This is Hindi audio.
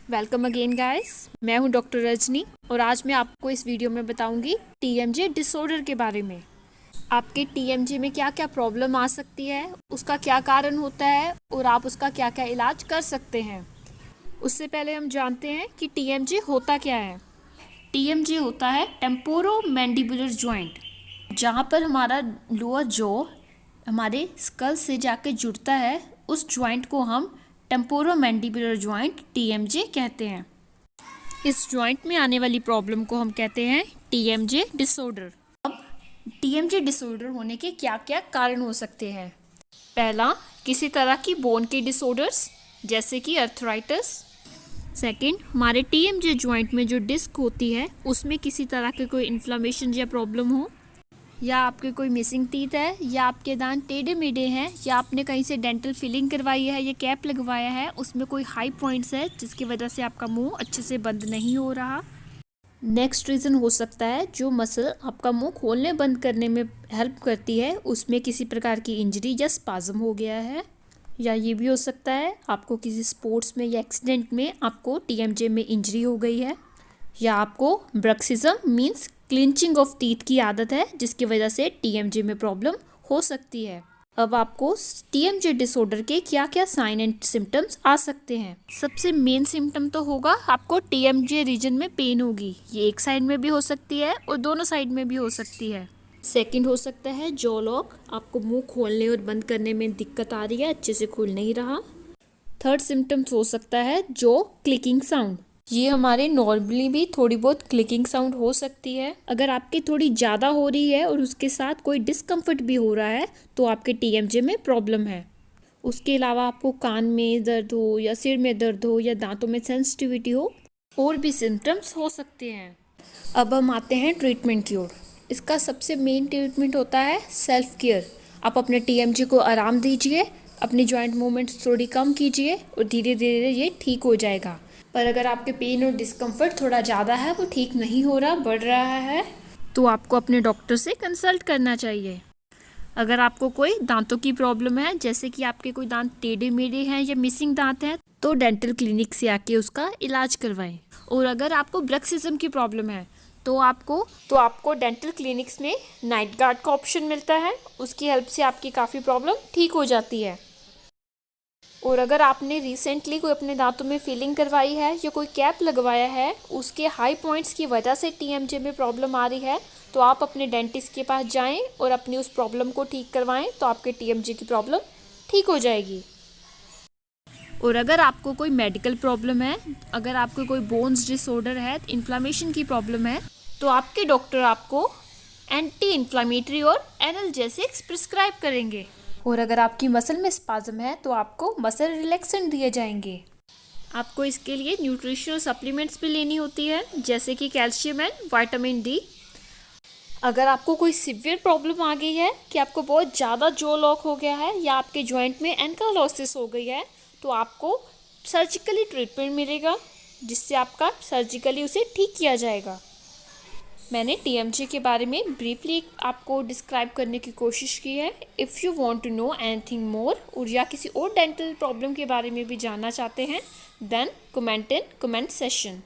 Welcome again guys. मैं हूं डॉक्टर रजनी और आज मैं आपको इस वीडियो में बताऊंगी टीएमजे डिसऑर्डर के बारे में। आपके टीएमजे में क्या क्या प्रॉब्लम आ सकती है, उसका क्या कारण होता है और आप उसका क्या क्या इलाज कर सकते हैं। उससे पहले हम जानते हैं कि टीएमजे होता क्या है। टीएमजे होता है टेम्पोरो मैंडिबुलर जॉइंट, जहाँ पर हमारा लोअर जॉ हमारे स्कल से जाके जुड़ता है। उस जॉइंट को हम टेम्पोरो मैंडिबुलर जॉइंट टीएमजे कहते हैं। इस जॉइंट में आने वाली प्रॉब्लम को हम कहते हैं टीएमजे डिसऑर्डर। अब टीएमजे डिसऑर्डर होने के क्या क्या कारण हो सकते हैं। पहला, किसी तरह की बोन के डिसऑर्डर्स जैसे कि अर्थराइटिस। सेकंड, हमारे टीएमजे जॉइंट में जो डिस्क होती है उसमें किसी तरह के कोई इन्फ्लेमेशन या प्रॉब्लम हो, या आपके कोई मिसिंग टीथ है, या आपके दांत टेढ़े मेढ़े हैं, या आपने कहीं से डेंटल फिलिंग करवाई है या कैप लगवाया है, उसमें कोई हाई पॉइंट्स है जिसकी वजह से आपका मुंह अच्छे से बंद नहीं हो रहा। नेक्स्ट रीज़न हो सकता है जो मसल आपका मुंह खोलने बंद करने में हेल्प करती है, उसमें किसी प्रकार की इंजरी या स्पाज्म हो गया है। या ये भी हो सकता है आपको किसी स्पोर्ट्स में या एक्सीडेंट में आपको टीएमजे में इंजरी हो गई है, या आपको bruxism means clinching of teeth की आदत है जिसकी वजह से टीएमजे में प्रॉब्लम हो सकती है। अब आपको टीएमजे डिसऑर्डर के क्या क्या साइन एंड सिम्टम्स आ सकते हैं। सबसे मेन सिम्टम तो होगा आपको टीएमजे रीजन में पेन होगी। ये एक साइड में भी हो सकती है और दोनों साइड में भी हो सकती है। सेकंड हो सकता है जॉ लॉक, आपको मुंह खोलने और बंद करने में दिक्कत आ रही है, अच्छे से खुल नहीं रहा। थर्ड सिम्टम्स हो सकता है जॉ क्लिकिंग साउंड। ये हमारे नॉर्मली भी थोड़ी बहुत क्लिकिंग साउंड हो सकती है। अगर आपकी थोड़ी ज़्यादा हो रही है और उसके साथ कोई डिस्कम्फर्ट भी हो रहा है तो आपके टीएमजे में प्रॉब्लम है। उसके अलावा आपको कान में दर्द हो या सिर में दर्द हो या दांतों में सेंसिटिविटी हो, और भी सिम्टम्स हो सकते हैं। अब हम आते हैं ट्रीटमेंट की ओर। इसका सबसे मेन ट्रीटमेंट होता है सेल्फ केयर। आप अपने टीएमजे को आराम दीजिए, अपनी जॉइंट मूवमेंट्स थोड़ी कम कीजिए और धीरे धीरे ये ठीक हो जाएगा। पर अगर आपके पेन और डिस्कम्फर्ट थोड़ा ज़्यादा है, वो ठीक नहीं हो रहा, बढ़ रहा है, तो आपको अपने डॉक्टर से कंसल्ट करना चाहिए। अगर आपको कोई दांतों की प्रॉब्लम है, जैसे कि आपके कोई दांत टेढ़े मेढ़े हैं या मिसिंग दांत हैं, तो डेंटल क्लिनिक से आके उसका इलाज करवाएं। और अगर आपको ब्रक्सिज्म की प्रॉब्लम है तो आपको डेंटल क्लिनिक्स में नाइट गार्ड का ऑप्शन मिलता है। उसकी हेल्प से आपकी काफ़ी प्रॉब्लम ठीक हो जाती है। और अगर आपने रिसेंटली कोई अपने दांतों में फिलिंग करवाई है या कोई कैप लगवाया है, उसके हाई पॉइंट्स की वजह से टीएमजे में प्रॉब्लम आ रही है, तो आप अपने डेंटिस्ट के पास जाएं और अपनी उस प्रॉब्लम को ठीक करवाएं, तो आपके टीएमजे की प्रॉब्लम ठीक हो जाएगी। और अगर आपको कोई मेडिकल प्रॉब्लम है, अगर आपको कोई बोन्स डिसऑर्डर है, इन्फ्लामेशन की प्रॉब्लम है, तो आपके डॉक्टर आपको एंटी इन्फ्लामेटरी और एनाल्जेसिक्स प्रिस्क्राइब करेंगे। और अगर आपकी मसल में स्पाज्म है तो आपको मसल रिलैक्सेंट दिए जाएंगे। आपको इसके लिए न्यूट्रिशनल सप्लीमेंट्स भी लेनी होती है, जैसे कि कैल्शियम एंड विटामिन डी। अगर आपको कोई सिवियर प्रॉब्लम आ गई है कि आपको बहुत ज़्यादा जॉ लॉक हो गया है या आपके जॉइंट में एंकाइलोसिस हो गई है, तो आपको सर्जिकली ट्रीटमेंट मिलेगा, जिससे आपका सर्जिकली उसे ठीक किया जाएगा। मैंने टीएमजे के बारे में ब्रीफली आपको डिस्क्राइब करने की कोशिश की है। If you want to know anything more, और या किसी और डेंटल प्रॉब्लम के बारे में भी जानना चाहते हैं, then comment in comment session.